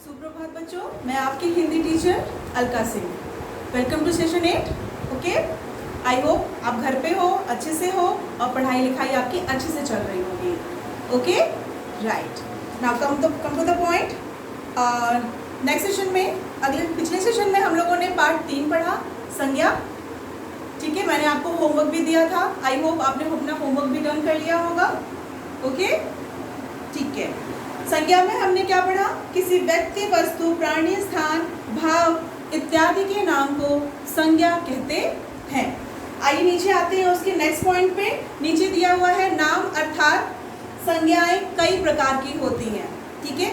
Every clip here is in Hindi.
सुप्रभात बच्चों, मैं आपकी Hindi teacher Alka Singh. Welcome to session 8। Okay, I hope आप घर पे हो, अच्छे से हो और पढ़ाई लिखाई आपकी अच्छे से चल रही होगी। Okay, right. Now come to the point. Next session में, पिछले सेशन में हम लोगों ने पार्ट 3 पढ़ा, संज्ञा। ठीक है, मैंने आपको होमवर्क भी दिया था। आई होप आपने अपना होमवर्क भी डन कर लिया होगा। ओके, ठीक है। संज्ञा में हमने क्या पढ़ा? किसी व्यक्ति, वस्तु, प्राणी, स्थान, भाव इत्यादि के नाम को संज्ञा कहते हैं। आइए नीचे आते हैं उसके नेक्स्ट पॉइंट पे। नीचे दिया हुआ है नाम अर्थात संज्ञाएं कई प्रकार की होती हैं। ठीक है,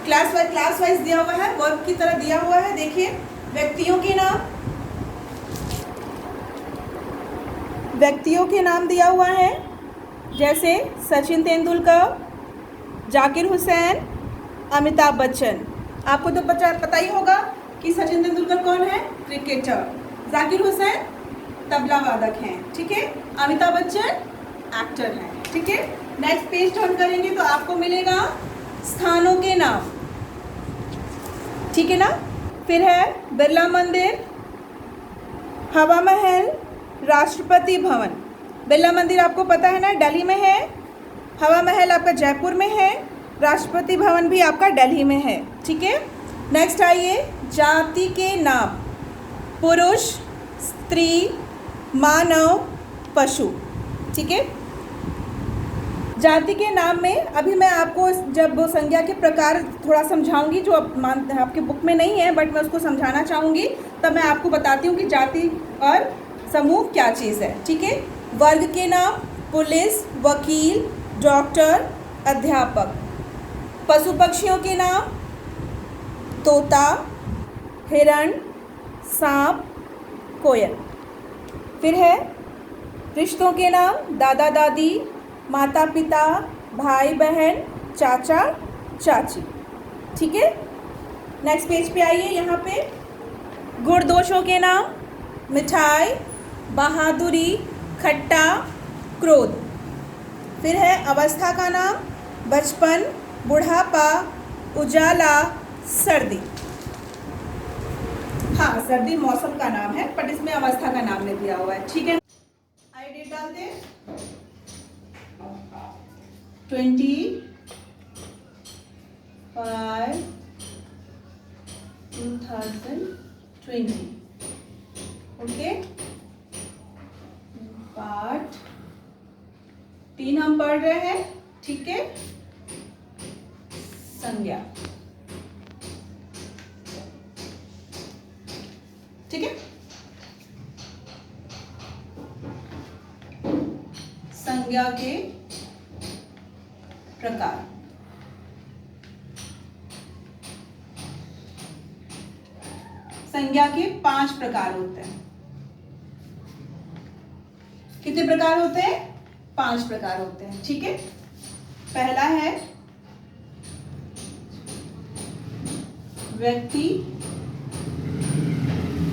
क्लास वाइज दिया हुआ है, वर्ब की तरह दिया हुआ है। देखिए, व्यक्तियों के नाम दिया हुआ है, जैसे सचिन तेंदुलकर, जाकिर हुसैन, अमिताभ बच्चन। आपको तो पता ही होगा कि सचिन तेंदुलकर कौन है? क्रिकेटर। जाकिर हुसैन तबला वादक हैं। ठीक है, अमिताभ बच्चन एक्टर हैं। ठीक है, नेक्स्ट पेज टर्न करेंगे तो आपको मिलेगा स्थानों के नाम। ठीक है ना। फिर है बिरला मंदिर, हवा महल, राष्ट्रपति भवन। बिरला मंदिर आपको पता है ना, दिल्ली में है। हवा महल आपका जयपुर में है। राष्ट्रपति भवन भी आपका दिल्ली में है। ठीक है, नेक्स्ट आइए, जाति के नाम, पुरुष, स्त्री, मानव, पशु। ठीक है, जाति के नाम में अभी मैं आपको जब वो संज्ञा के प्रकार थोड़ा समझाऊंगी, जो आपके बुक में नहीं है बट मैं उसको समझाना चाहूँगी, तब मैं आपको बताती हूँ कि जाति और समूह क्या चीज़ है। ठीक है, वर्ग के नाम, पुलिस, वकील, डॉक्टर, अध्यापक। पशु पक्षियों के नाम, तोता, हिरण, सांप, कोयल। फिर है रिश्तों के नाम, दादा दादी, माता पिता, भाई बहन, चाचा चाची। ठीक है, नेक्स्ट पेज पे आइए। यहाँ पे गुण दोषों के नाम, मिठाई, बहादुरी, खट्टा, क्रोध। फिर है अवस्था का नाम, बचपन, बुढ़ापा, उजाला, सर्दी। हाँ, सर्दी मौसम का नाम है बट इसमें अवस्था का नाम नहीं दिया हुआ है। ठीक है, आई डेट डालते हैं 25/2020। ओके, पार्ट 3 हम पढ़ रहे हैं। ठीक है, संज्ञा। ठीक है, संज्ञा के प्रकार। संज्ञा के 5 प्रकार होते हैं। कितने प्रकार होते हैं? 5 प्रकार होते हैं। ठीक है, पहला है व्यक्ति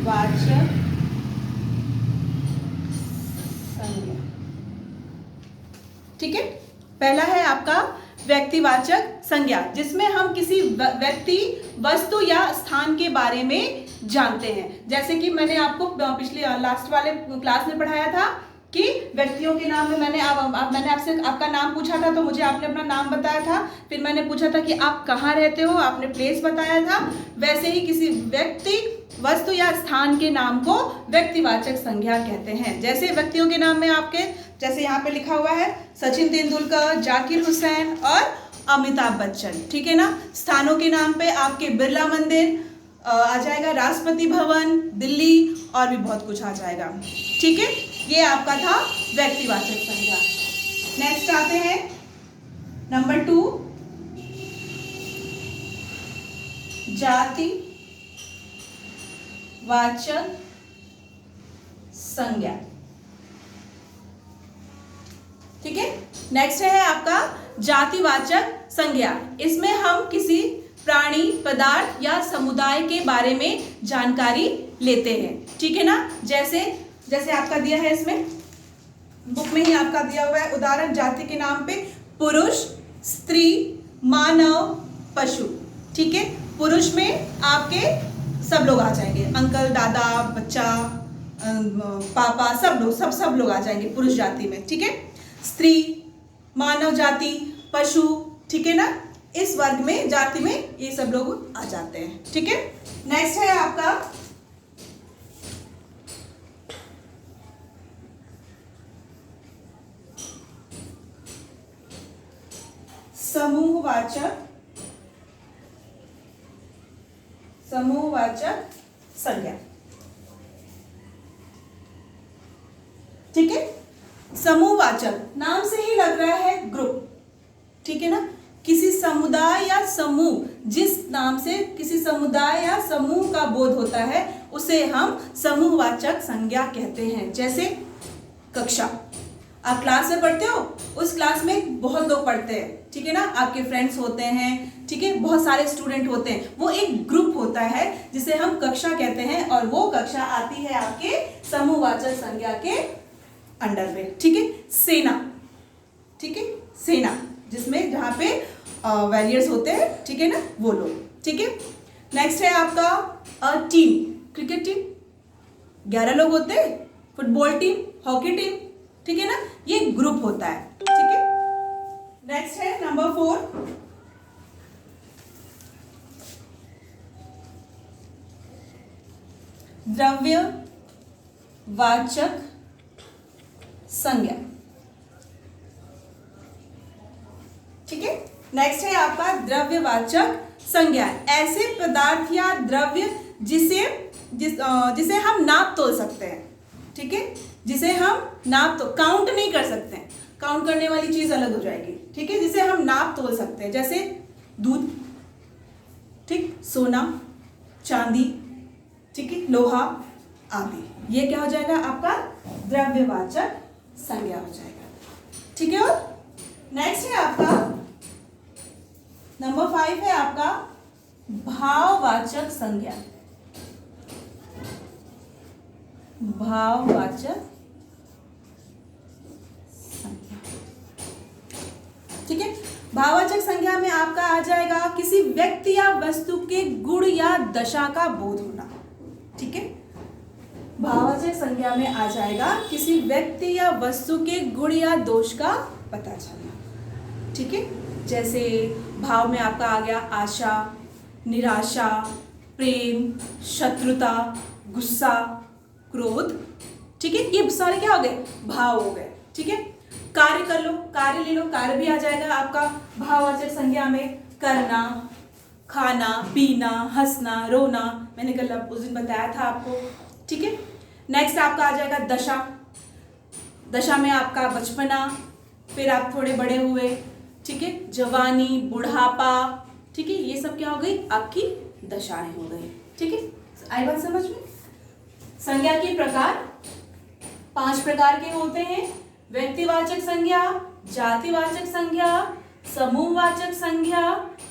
वाचक संज्ञा। ठीक है, पहला है आपका व्यक्तिवाचक संज्ञा, जिसमें हम किसी व्यक्ति, वस्तु या स्थान के बारे में जानते हैं। जैसे कि मैंने आपको पिछले लास्ट वाले क्लास में पढ़ाया था कि व्यक्तियों के नाम में मैंने आपसे आपका नाम पूछा था, तो मुझे आपने अपना नाम बताया था। फिर मैंने पूछा था कि आप कहाँ रहते हो, आपने प्लेस बताया था। वैसे ही किसी व्यक्ति, वस्तु या स्थान के नाम को व्यक्तिवाचक संज्ञा कहते हैं। जैसे व्यक्तियों के नाम में आपके, जैसे यहाँ पे लिखा हुआ है सचिन तेंदुलकर, जाकिर हुसैन और अमिताभ बच्चन। ठीक है ना। स्थानों के नाम पे आपके बिरला मंदिर आ जाएगा, राष्ट्रपति भवन, दिल्ली और भी बहुत कुछ आ जाएगा। ठीक है, ये आपका था व्यक्तिवाचक संज्ञा। नेक्स्ट आते हैं नंबर 2, जाति वाचक संज्ञा। ठीक है, नेक्स्ट है आपका जातिवाचक संज्ञा। इसमें हम किसी प्राणी, पदार्थ या समुदाय के बारे में जानकारी लेते हैं। ठीक है ना। जैसे आपका दिया है, इसमें बुक में ही आपका दिया हुआ है उदाहरण, जाति के नाम पे पुरुष, स्त्री, मानव, पशु। ठीक है, पुरुष में आपके सब लोग आ जाएंगे, अंकल, दादा, बच्चा, पापा, सब लोग आ जाएंगे पुरुष जाति में, ठीक है। स्त्री, मानव जाति, पशु, ठीक है ना, इस वर्ग में, जाति में ये सब लोग आ जाते हैं, ठीक है। नेक्स्ट है आपका समूहवाचक संज्ञा, ठीक है। समूहवाचक, नाम से ही लग रहा है ग्रुप, ठीक है ना। किसी समुदाय या समूह, जिस नाम से किसी समुदाय या समूह का बोध होता है उसे हम समूहवाचक संज्ञा कहते हैं। जैसे कक्षा, आप क्लास में पढ़ते हो, उस क्लास में बहुत लोग पढ़ते हैं, ठीक है ना, आपके फ्रेंड्स होते हैं, ठीक है, बहुत सारे स्टूडेंट होते हैं, वो एक ग्रुप होता है जिसे हम कक्षा कहते हैं, और वो कक्षा आती है आपके समूहवाचक संज्ञा के अंडर में, ठीक है। सेना, ठीक है, सेना जिसमें जहाँ पे वॉरियर्स होते हैं, ठीक है ना, वो लोग, ठीक है। नेक्स्ट है आपका टीम, क्रिकेट टीम 11 लोग होते हैं, फुटबॉल टीम, हॉकी टीम, ठीक है ना, ये ग्रुप होता है, ठीक है। नेक्स्ट है नंबर 4, द्रव्यवाचक संज्ञा, ठीक है। नेक्स्ट है आपका द्रव्यवाचक संज्ञा, ऐसे पदार्थ या द्रव्य जिसे हम नाप तोल सकते हैं, ठीक है, जिसे हम काउंट नहीं कर सकते हैं, काउंट करने वाली चीज अलग हो जाएगी, ठीक है, जिसे हम नाप तोल सकते हैं, जैसे दूध, ठीक, सोना, चांदी, ठीक है, लोहा आदि, ये क्या हो जाएगा आपका द्रव्यवाचक संज्ञा हो जाएगा, ठीक है। और नेक्स्ट है आपका नंबर 5 है आपका भाववाचक संज्ञा, भाववाचक संज्ञा, ठीक है। भाववाचक संज्ञा में आपका आ जाएगा किसी व्यक्ति या वस्तु के गुण या दशा का बोध होना, ठीक है। भाववाचक संज्ञा में आ जाएगा किसी व्यक्ति या वस्तु के गुण या दोष का पता चलना, ठीक है। जैसे भाव में आपका आ गया आशा, निराशा, प्रेम, शत्रुता, गुस्सा, क्रोध, ठीक है, ये सारे क्या हो गए, भाव हो गए, ठीक है। कार्य कर लो, कार्य ले लो, कार्य भी आ जाएगा आपका भाववाचक संज्ञा में, करना, खाना, पीना, हंसना, रोना, मैंने कल उस दिन बताया था आपको, ठीक है। नेक्स्ट आपका आ जाएगा दशा, दशा में आपका बचपना, फिर आप थोड़े बड़े हुए, ठीक है, जवानी, बुढ़ापा, ठीक है, ये सब क्या हो गई आपकी दशाएं हो गई, ठीक है। आई बात समझ में। संज्ञा के प्रकार 5 प्रकार के होते हैं, व्यक्तिवाचक संज्ञा, जातिवाचक संज्ञा, समूहवाचक संज्ञा,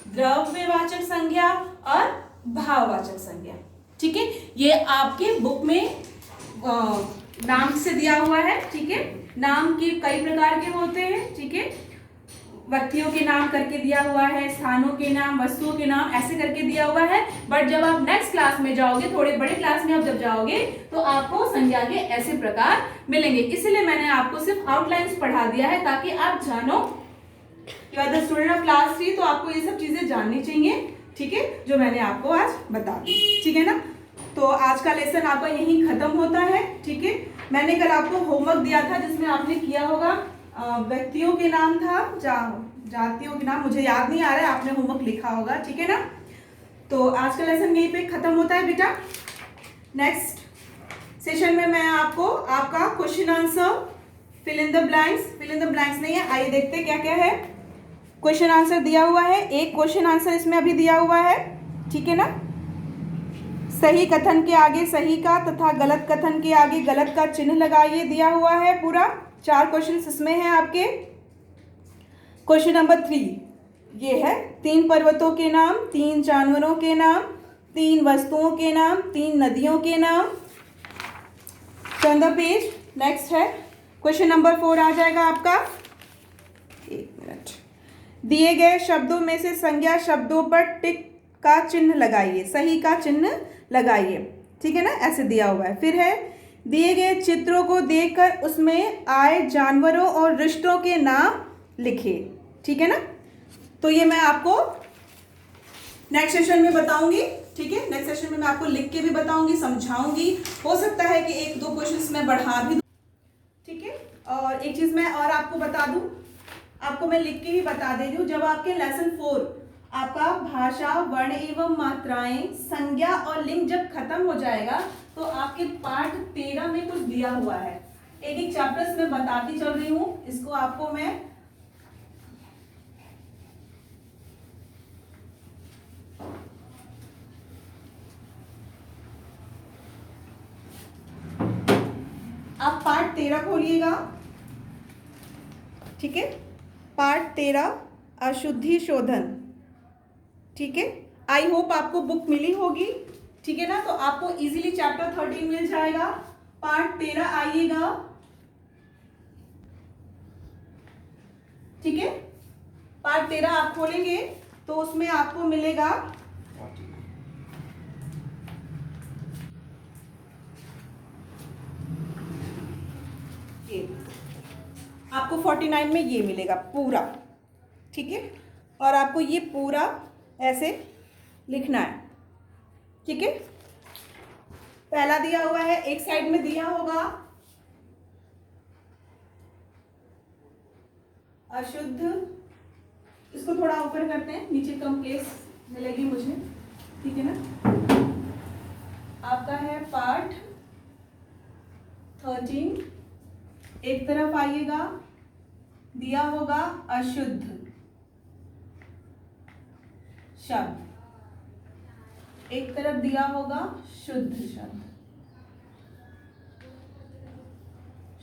द्रव्यवाचक संज्ञा और भाववाचक संज्ञा, ठीक है। ये आपके बुक में नाम से दिया हुआ है, ठीक है। नाम के कई प्रकार के होते हैं, ठीक है, व्यक्तियों के नाम करके दिया हुआ है, स्थानों के नाम, वस्तुओं के नाम ऐसे करके दिया हुआ है। बट जब आप नेक्स्ट क्लास में जाओगे, थोड़े बड़े क्लास में आप जब जाओगे तो आपको संज्ञा के ऐसे प्रकार मिलेंगे। इसलिए मैंने आपको सिर्फ आउटलाइंस पढ़ा दिया है ताकि आप जानो, you are the student of class 3, तो आपको ये सब चीजें जाननी चाहिए, ठीक है, जो मैंने आपको आज बता दी, ठीक है ना। तो आज का लेसन आपका यहीं खत्म होता है, ठीक है। मैंने कल आपको होमवर्क दिया था जिसमें आपने किया होगा, व्यक्तियों के नाम था, जातियों के नाम मुझे याद नहीं आ रहा है, आपने होमवर्क लिखा होगा, ठीक है ना। तो आज का लेसन यहीं पे खत्म होता है बेटा। नेक्स्ट सेशन में मैं आपको आपका question answer, fill in the blanks नहीं है, आइए देखते हैं क्या क्या है। क्वेश्चन आंसर दिया हुआ है, एक क्वेश्चन आंसर इसमें अभी दिया हुआ है, ठीक है ना। सही कथन के आगे सही का तथा गलत कथन के आगे गलत का चिन्ह लगाइए, दिया हुआ है पूरा। 4 क्वेश्चन इसमें हैं आपके। क्वेश्चन नंबर 3 ये है, 3 पर्वतों के नाम, 3 जानवरों के नाम, 3 वस्तुओं के नाम, 3 नदियों के नाम। Turn the page. नेक्स्ट है क्वेश्चन नंबर 4 आ जाएगा आपका, 1 मिनट। दिए गए शब्दों में से संज्ञा शब्दों पर टिक का चिन्ह लगाइए, सही का चिन्ह लगाइए, ठीक है ना, ऐसे दिया हुआ है। फिर है दिए गए चित्रों को देखकर उसमें आए जानवरों और रिश्तों के नाम लिखिए, ठीक है ना। तो ये मैं आपको नेक्स्ट सेशन में बताऊंगी, ठीक है। नेक्स्ट सेशन में मैं आपको लिख के भी बताऊंगी, समझाऊंगी। हो सकता है कि एक दो क्वेश्चंस मैं बढ़ा भी दूं, ठीक है। और एक चीज मैं और आपको बता दूं, आपको मैं लिख के ही बता दे रही हूँ, जब आपके लेसन 4 आपका भाषा, वर्ण एवं मात्राएं, संज्ञा और लिंग जब खत्म हो जाएगा तो आपके पाठ 13 में कुछ दिया हुआ है। एक एक चैप्टर्स में बताती चल रही हूँ, इसको आपको मैं आप पार्ट 13 खोलिएगा, ठीक है। पार्ट 13 अशुद्धि शोधन, ठीक है। आई होप आपको बुक मिली होगी, ठीक है ना। तो आपको इजीली चैप्टर 13 मिल जाएगा। पार्ट 13 आइएगा, ठीक है। पार्ट 13 आप खोलेंगे तो उसमें आपको मिलेगा ये, आपको 49 में ये मिलेगा पूरा, ठीक है। और आपको ये पूरा ऐसे लिखना है, ठीक है। पहला दिया हुआ है, एक साइड में दिया होगा अशुद्ध, इसको थोड़ा ऊपर करते हैं, नीचे कम प्लेस मिलेगी मुझे, ठीक है ना। आपका है पार्ट 13, एक तरफ आइएगा, दिया होगा अशुद्ध शब्द, एक तरफ दिया होगा शुद्ध शब्द,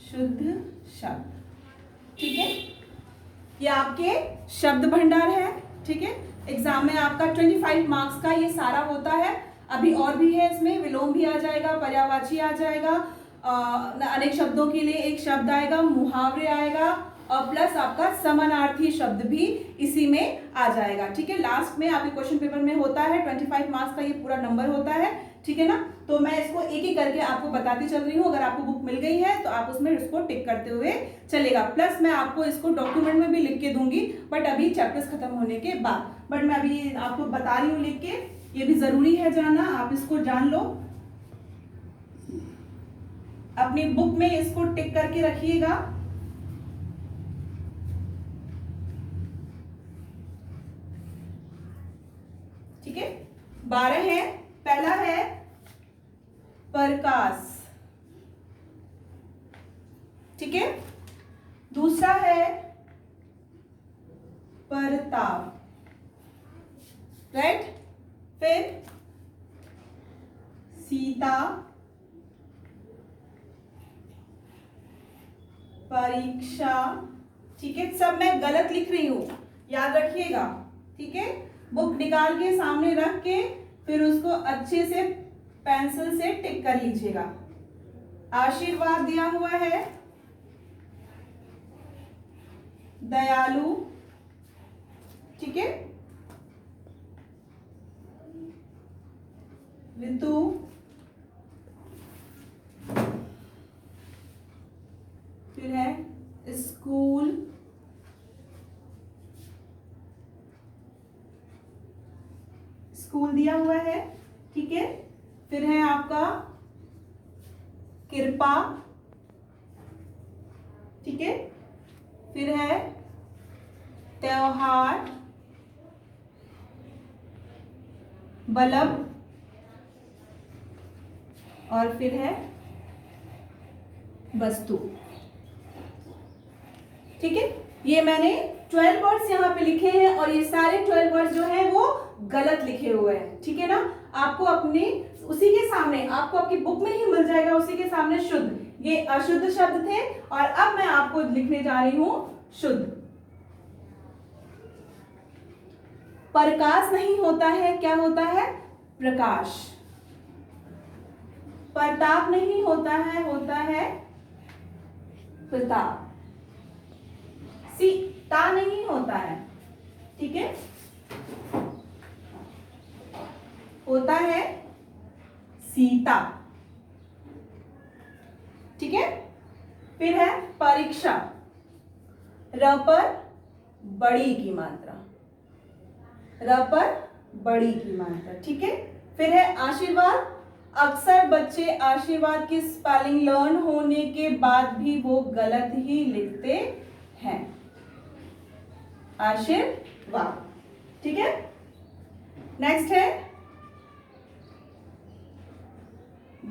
शुद्ध शब्द, ठीक है। ये आपके शब्द भंडार है, ठीक है। एग्जाम में आपका 25 मार्क्स का ये सारा होता है। अभी और भी है, इसमें विलोम भी आ जाएगा, पर्यायवाची आ जाएगा, अनेक शब्दों के लिए एक शब्द आएगा, मुहावरे आएगा, और प्लस आपका समानार्थी शब्द भी इसी में आ जाएगा, ठीक है। लास्ट में आपके क्वेश्चन पेपर में होता है 25 मार्क्स का ये पूरा नंबर होता है, ठीक है ना। तो मैं इसको एक एक करके आपको बताती चल रही हूँ। अगर आपको बुक मिल गई है तो आप उसमें इसको टिक करते हुए चलेगा। प्लस मैं आपको इसको डॉक्यूमेंट में भी लिख के दूंगी, बट अभी चैप्टर्स खत्म होने के बाद। बट मैं अभी आपको बता रही हूँ लिख के, ये भी जरूरी है जानना, आप इसको जान लो। अपनी बुक में इसको टिक करके रखिएगा, ठीक है। 12 है, पहला है प्रकाश, ठीक है। दूसरा है परताप, राइट। फिर सीता, परीक्षा, ठीक है। सब मैं गलत लिख रही हूं, याद रखिएगा, ठीक है। बुक निकाल के सामने रख के फिर उसको अच्छे से पेंसिल से टिक कर लीजिएगा। आशीर्वाद दिया हुआ है, दयालु, ठीक है। ऋतु, फिर है स्कूल, स्कूल दिया हुआ है, ठीक है। फिर है आपका कृपा, ठीक है। फिर है त्योहार, बल्ब, और फिर है वस्तु, ठीक है। ये मैंने 12 वर्ड्स यहाँ पे लिखे हैं और ये सारे 12 वर्ड्स जो हैं वो गलत लिखे हुए हैं, ठीक है ना। आपको अपने उसी के सामने, आपको आपकी बुक में ही मिल जाएगा, उसी के सामने शुद्ध, ये अशुद्ध शब्द थे और अब मैं आपको लिखने जा रही हूं शुद्ध। प्रकाश नहीं होता है, क्या होता है? प्रकाश। प्रताप नहीं होता है, होता है प्रताप। सीता नहीं होता है, ठीक है। होता है सीता। ठीक है, फिर है परीक्षा, र पर बड़ी की मात्रा, र पर बड़ी की मात्रा। ठीक है, फिर है आशीर्वाद। अक्सर बच्चे आशीर्वाद की स्पेलिंग लर्न होने के बाद भी वो गलत ही लिखते हैं। आशीर्वाद। ठीक है, नेक्स्ट है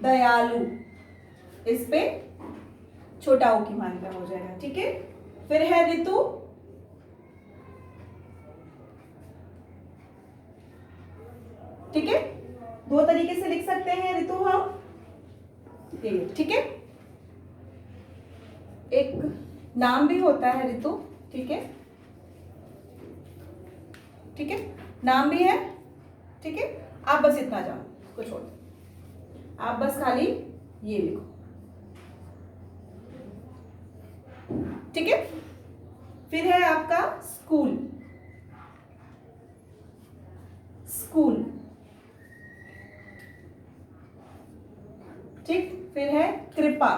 दयालु। इस पे छोटा ओ की मात्रा हो जाएगा। ठीक है, फिर है ऋतु। ठीक है, दो तरीके से लिख सकते हैं ऋतु हम। ठीक है, एक नाम भी होता है ऋतु। ठीक है, ठीक है, नाम भी है। ठीक है, आप बस इतना जानो, कुछ छोड़ दो, आप बस खाली ये लिखो। ठीक है, फिर है आपका स्कूल। स्कूल। ठीक, फिर है कृपा।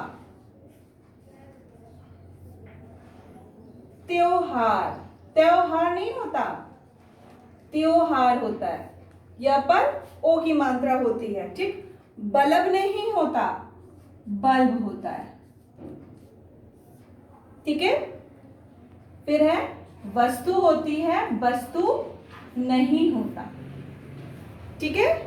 त्योहार। त्योहार नहीं होता, त्योहार होता है, यहां पर ओ की मात्रा होती है। ठीक, बल्ब नहीं होता, बल्ब होता है। ठीक है, फिर है वस्तु होती है, वस्तु नहीं होता। ठीक है,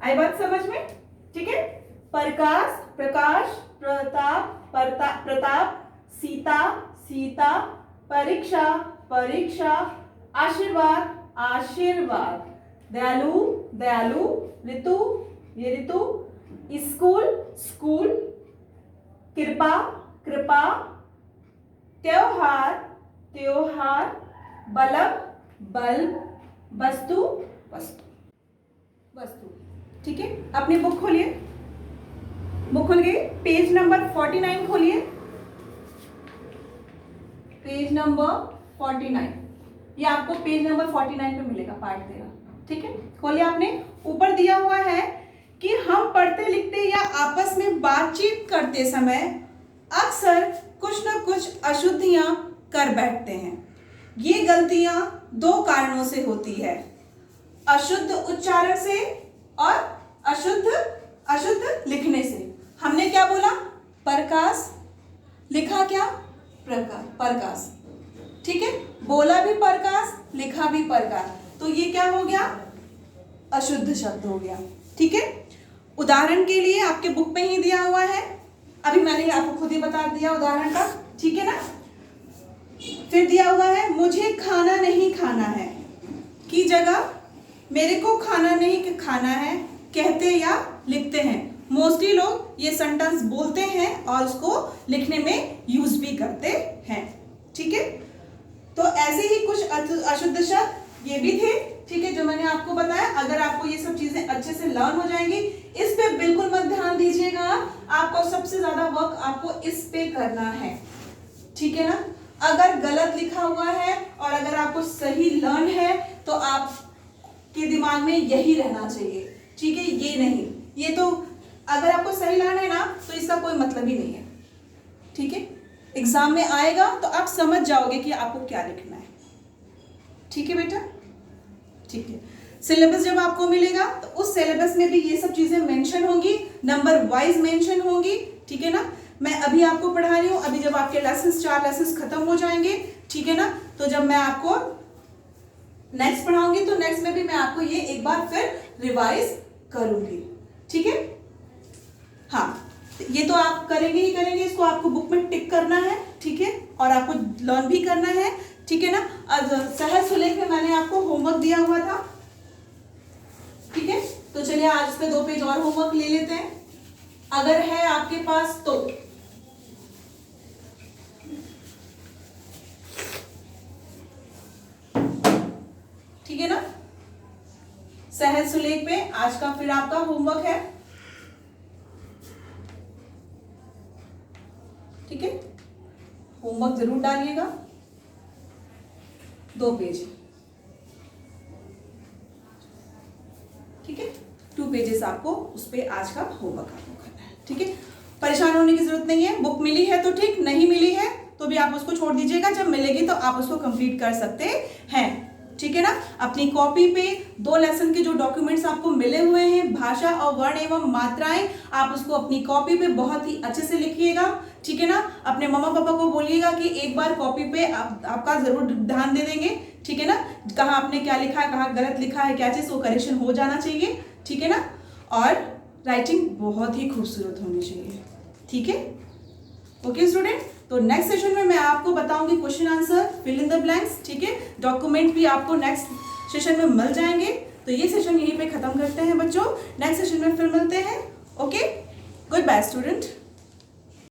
आई बात समझ में? ठीक है, प्रकाश, प्रकाश, प्रताप, प्रताप, सीता, सीता, परीक्षा, परीक्षा, आशीर्वाद, आशीर्वाद, दयालु, दयालु, ऋतु, ये ऋतु, स्कूल, स्कूल, कृपा, कृपा, त्योहार, त्योहार, बल्ब, बल्ब, वस्तु, वस्तु, वस्तु। ठीक है, अपनी बुक खोलिए। बुक खुल गई, पेज नंबर 49 खोलिए। पेज नंबर 49, ये आपको पेज नंबर 49 पे मिलेगा, पार्ट 13। ठीक है, खोलिए आपने। ऊपर दिया हुआ है कि हम पढ़ते लिखते या आपस में बातचीत करते समय अक्सर कुछ न कुछ अशुद्धियां कर बैठते हैं। ये गलतियां दो कारणों से होती है, अशुद्ध उच्चारण से और अशुद्ध लिखने से। हमने क्या बोला? प्रकाश, लिखा क्या? प्रकाश। ठीक है, बोला भी प्रकाश, लिखा भी प्रकाश, तो ये क्या हो गया? अशुद्ध शब्द हो गया। ठीक है, उदाहरण के लिए आपके बुक में ही दिया हुआ है, अभी मैंने आपको खुद ही बता दिया उदाहरण का। ठीक है ना, फिर दिया हुआ है मुझे खाना नहीं खाना है की जगह मेरे को खाना नहीं खाना है कहते या लिखते हैं। मोस्टली लोग ये सेंटेंस बोलते हैं और उसको लिखने में यूज भी करते हैं। ठीक है, तो ऐसे ही कुछ अशुद्ध शब्द ये भी थे। ठीक है, जो मैंने आपको बताया। अगर आपको ये सब चीजें अच्छे से लर्न हो जाएंगी, इस पे बिल्कुल मत ध्यान दीजिएगा, आपको सबसे ज्यादा वर्क आपको इस पे करना है। ठीक है ना, अगर गलत लिखा हुआ है और अगर आपको सही लर्न है तो आप के दिमाग में यही रहना चाहिए। ठीक है, ये नहीं, ये तो अगर आपको सही लर्न है ना तो इसका कोई मतलब ही नहीं है। ठीक है, एग्जाम में आएगा तो आप समझ जाओगे कि आपको क्या लिखना है। ठीक है बेटा, ठीक है। सिलेबस जब आपको मिलेगा तो उस सिलेबस में भी ये सब चीजें मेंशन होंगी, नंबर वाइज मेंशन होंगी। ठीक है ना, मैं अभी आपको पढ़ा रही हूँ, अभी जब आपके लेसन्स 4 लेसन्स खत्म हो जाएंगे, ठीक है ना, तो जब मैं आपको नेक्स्ट पढ़ाऊंगी तो नेक्स्ट में भी मैं आपको ये एक बार फिर रिवाइज करूंगी। ठीक है, हाँ, ये तो आप करेंगे ही करेंगे, इसको आपको बुक में टिक करना है। ठीक है, और आपको लर्न भी करना है। ठीक है ना, सहज सुलेख में मैंने आपको होमवर्क दिया हुआ था। ठीक है, तो चलिए आज पे 2 पेज और होमवर्क ले लेते हैं, अगर है आपके पास तो। ठीक है ना, सहज सुलेख पे आज का फिर आपका होमवर्क है। ठीक है, होमवर्क जरूर डालिएगा, 2 पेज, ठीक है, 2 पेजेस आपको उस पर आज का होमवर्क आपको करना है, ठीक है। परेशान होने की जरूरत नहीं है, बुक मिली है तो ठीक, नहीं मिली है तो भी आप उसको छोड़ दीजिएगा, जब मिलेगी तो आप उसको कंप्लीट कर सकते हैं, ठीक है ना। अपनी कॉपी पे 2 लेसन के जो डॉक्यूमेंट्स आपको मिले हुए हैं, भाषा और वर्ण एवं मात्राएं, आप उसको अपनी कॉपी पे बहुत ही अच्छे से लिखिएगा, ठीक है ना। अपने मम्मा पापा को बोलिएगा कि एक बार कॉपी पे आपका जरूर ध्यान दे देंगे, ठीक है ना। कहाँ आपने क्या लिखा है, कहाँ गलत लिखा है, क्या चीज वो करेक्शन हो जाना चाहिए, ठीक है ना। और राइटिंग बहुत ही खूबसूरत होनी चाहिए, ठीक है। ओके स्टूडेंट, तो नेक्स्ट सेशन में मैं आपको बताऊंगी question answer, fill in the blanks, ठीक है। डॉक्यूमेंट भी आपको नेक्स्ट सेशन में मिल जाएंगे। तो ये सेशन यहीं पे खत्म करते हैं बच्चों, नेक्स्ट सेशन में फिर मिलते हैं। Okay, goodbye student.